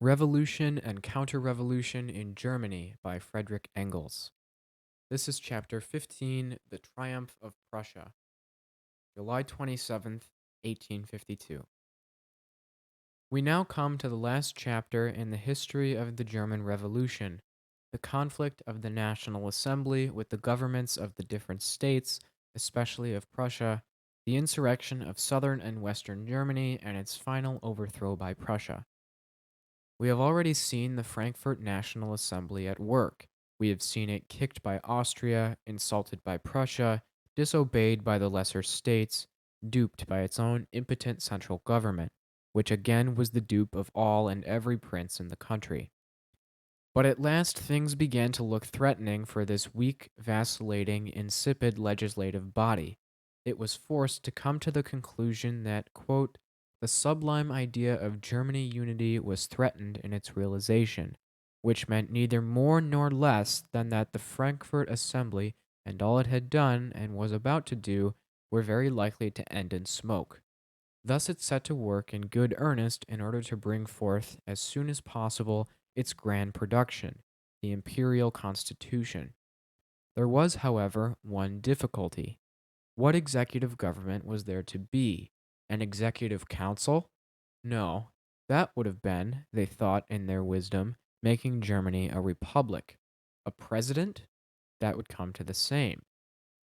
Revolution and Counter-Revolution in Germany by Friedrich Engels. This is chapter 15, The Triumph of Prussia, July 27th, 1852. We now come to the last chapter in the history of the German Revolution, the conflict of the National Assembly with the governments of the different states, especially of Prussia, the insurrection of southern and western Germany, and its final overthrow by Prussia. We have already seen the Frankfurt National Assembly at work. We have seen it kicked by Austria, insulted by Prussia, disobeyed by the lesser states, duped by its own impotent central government, which again was the dupe of all and every prince in the country. But at last things began to look threatening for this weak, vacillating, insipid legislative body. It was forced to come to the conclusion that, quote, the sublime idea of Germany unity was threatened in its realization, which meant neither more nor less than that the Frankfurt Assembly and all it had done and was about to do were very likely to end in smoke. Thus it set to work in good earnest in order to bring forth as soon as possible its grand production, the imperial constitution. There was, however, one difficulty. What executive government was there to be? An executive council? No, that would have been, they thought in their wisdom, making Germany a republic. A president? That would come to the same.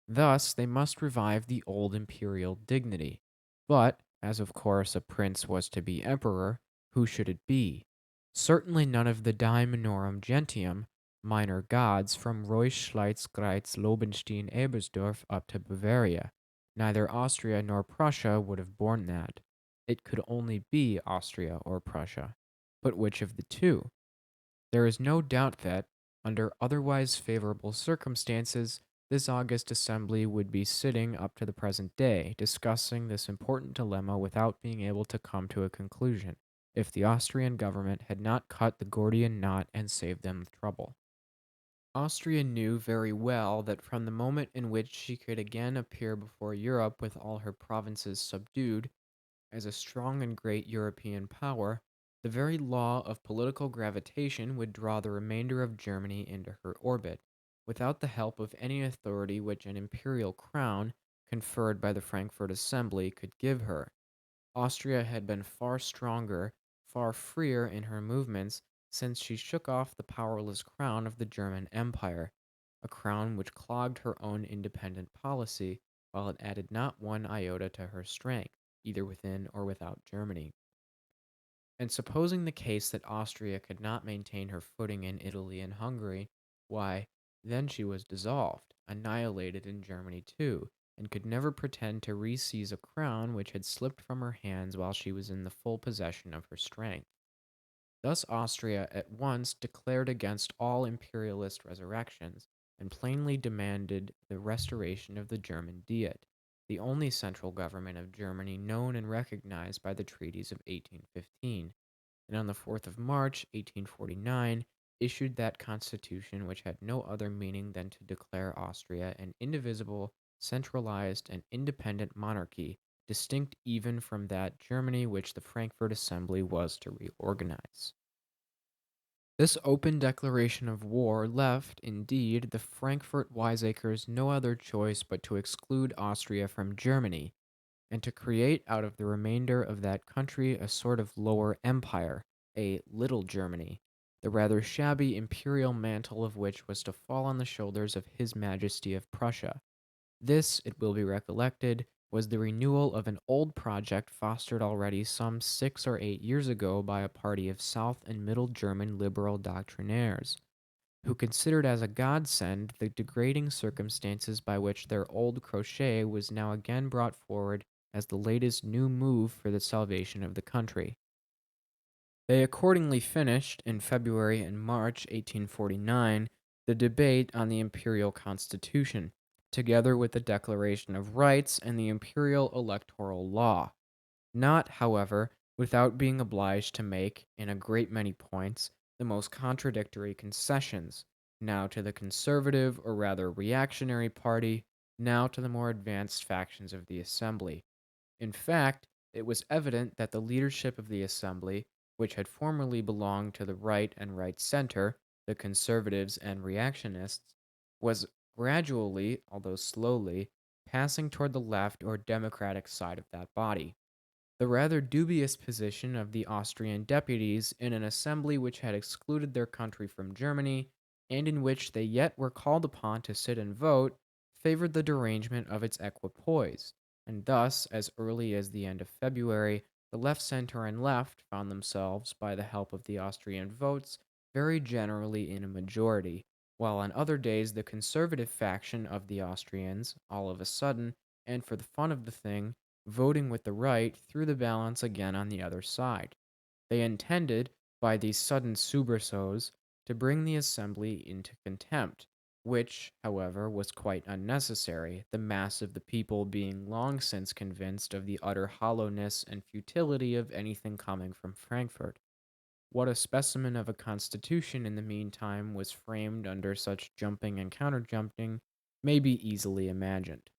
Thus, they must revive the old imperial dignity. But, as of course a prince was to be emperor, who should it be? Certainly none of the die minorum gentium, minor gods from Reuss, Schleiz, Greiz, Lobenstein, Ebersdorf up to Bavaria. Neither Austria nor Prussia would have borne that. It could only be Austria or Prussia. But which of the two? There is no doubt that, under otherwise favorable circumstances, this august assembly would be sitting up to the present day, discussing this important dilemma without being able to come to a conclusion, if the Austrian government had not cut the Gordian knot and saved them the trouble. Austria knew very well that from the moment in which she could again appear before Europe with all her provinces subdued, as a strong and great European power, the very law of political gravitation would draw the remainder of Germany into her orbit, without the help of any authority which an imperial crown, conferred by the Frankfurt Assembly, could give her. Austria had been far stronger, far freer in her movements since she shook off the powerless crown of the German Empire, a crown which clogged her own independent policy, while it added not one iota to her strength, either within or without Germany. And supposing the case that Austria could not maintain her footing in Italy and Hungary, why, then she was dissolved, annihilated in Germany too, and could never pretend to re-seize a crown which had slipped from her hands while she was in the full possession of her strength. Thus Austria at once declared against all imperialist resurrections, and plainly demanded the restoration of the German Diet, the only central government of Germany known and recognized by the treaties of 1815, and on the 4th of March, 1849, issued that constitution which had no other meaning than to declare Austria an indivisible, centralized, and independent monarchy, distinct even from that Germany which the Frankfurt Assembly was to reorganize. This open declaration of war left, indeed, the Frankfurt wiseacres no other choice but to exclude Austria from Germany, and to create out of the remainder of that country a sort of lower empire, a Little Germany, the rather shabby imperial mantle of which was to fall on the shoulders of His Majesty of Prussia. This, it will be recollected, was the renewal of an old project fostered already some 6 or 8 years ago by a party of South and Middle German liberal doctrinaires, who considered as a godsend the degrading circumstances by which their old crochet was now again brought forward as the latest new move for the salvation of the country. They accordingly finished, in February and March 1849, the debate on the imperial constitution, together with the Declaration of Rights and the imperial electoral law, not, however, without being obliged to make, in a great many points, the most contradictory concessions, now to the conservative or rather reactionary party, now to the more advanced factions of the assembly. In fact, it was evident that the leadership of the assembly, which had formerly belonged to the right and right center, the conservatives and reactionists, was gradually, although slowly, passing toward the left or democratic side of that body. The rather dubious position of the Austrian deputies in an assembly which had excluded their country from Germany, and in which they yet were called upon to sit and vote, favored the derangement of its equipoise, and thus, as early as the end of February, the left center and left found themselves, by the help of the Austrian votes, very generally in a majority, while on other days the conservative faction of the Austrians, all of a sudden, and for the fun of the thing, voting with the right threw the balance again on the other side. They intended, by these sudden soubresauts, to bring the assembly into contempt, which, however, was quite unnecessary, the mass of the people being long since convinced of the utter hollowness and futility of anything coming from Frankfurt. What a specimen of a constitution in the meantime was framed under such jumping and counterjumping may be easily imagined.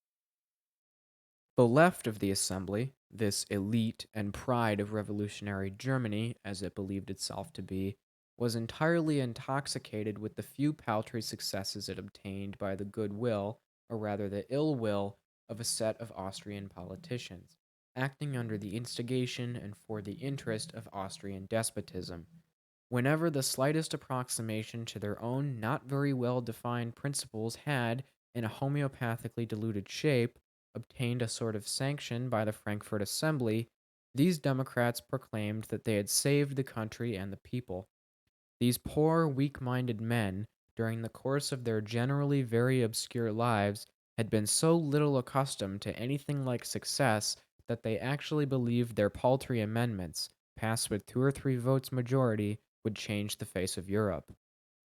The left of the assembly, this elite and pride of revolutionary Germany, as it believed itself to be, was entirely intoxicated with the few paltry successes it obtained by the goodwill, or rather the ill will, of a set of Austrian politicians, acting under the instigation and for the interest of Austrian despotism. Whenever the slightest approximation to their own not very well defined principles had, in a homeopathically diluted shape, obtained a sort of sanction by the Frankfurt Assembly, these Democrats proclaimed that they had saved the country and the people. These poor, weak minded men, during the course of their generally very obscure lives, had been so little accustomed to anything like success that they actually believed their paltry amendments, passed with 2 or 3 votes majority, would change the face of Europe.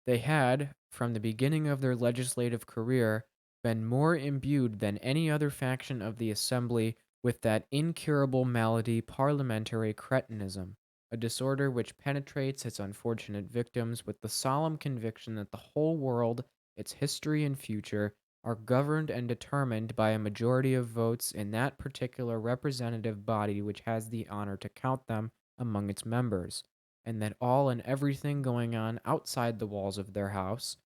They had, from the beginning of their legislative career, been more imbued than any other faction of the Assembly with that incurable malady parliamentary cretinism, a disorder which penetrates its unfortunate victims with the solemn conviction that the whole world, its history and future, are governed and determined by a majority of votes in that particular representative body which has the honor to count them among its members, and that all and everything going on outside the walls of their house,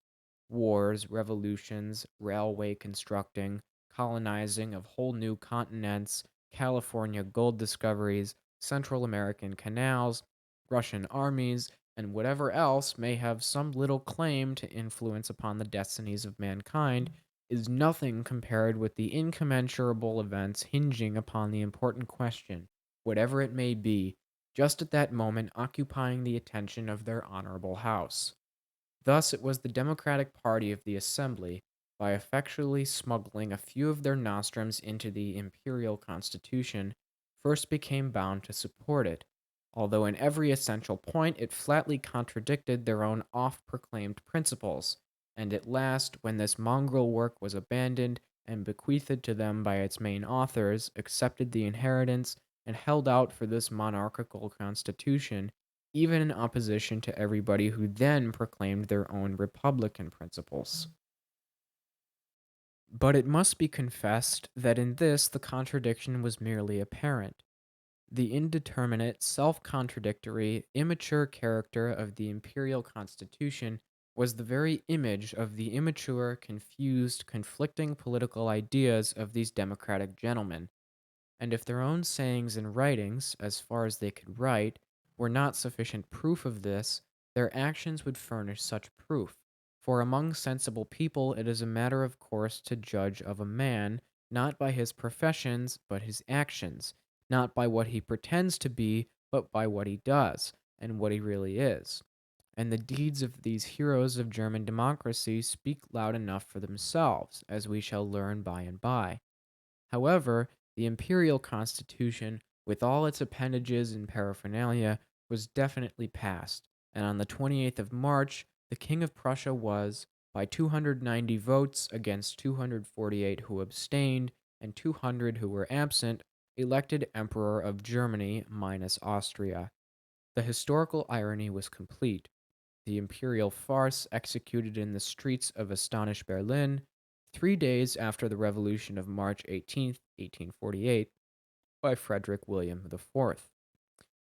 wars, revolutions, railway constructing, colonizing of whole new continents, California gold discoveries, Central American canals, Russian armies, and whatever else may have some little claim to influence upon the destinies of mankind, is nothing compared with the incommensurable events hinging upon the important question, whatever it may be, just at that moment occupying the attention of their honorable house. Thus it was the Democratic Party of the Assembly, by effectually smuggling a few of their nostrums into the imperial constitution, first became bound to support it, although in every essential point it flatly contradicted their own oft proclaimed principles, and at last, when this mongrel work was abandoned and bequeathed to them by its main authors, accepted the inheritance and held out for this monarchical constitution, even in opposition to everybody who then proclaimed their own republican principles. But it must be confessed that in this the contradiction was merely apparent. The indeterminate, self contradictory, immature character of the imperial constitution was the very image of the immature, confused, conflicting political ideas of these democratic gentlemen, and if their own sayings and writings, as far as they could write, were not sufficient proof of this, their actions would furnish such proof. For among sensible people it is a matter of course to judge of a man, not by his professions, but his actions, not by what he pretends to be, but by what he does, and what he really is. And the deeds of these heroes of German democracy speak loud enough for themselves, as we shall learn by and by. However, the imperial constitution, with all its appendages and paraphernalia, was definitely passed, and on the 28th of March, the King of Prussia was, by 290 votes against 248 who abstained and 200 who were absent, elected Emperor of Germany minus Austria. The historical irony was complete. The imperial farce executed in the streets of astonished Berlin 3 days after the revolution of March 18th, 1848, by Frederick William IV.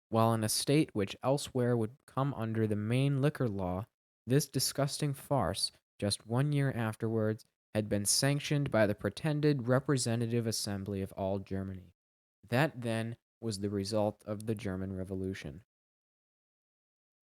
While in a state which elsewhere would come under the Maine liquor law, this disgusting farce, just 1 year afterwards, had been sanctioned by the pretended representative assembly of all Germany. That, then, was the result of the German Revolution.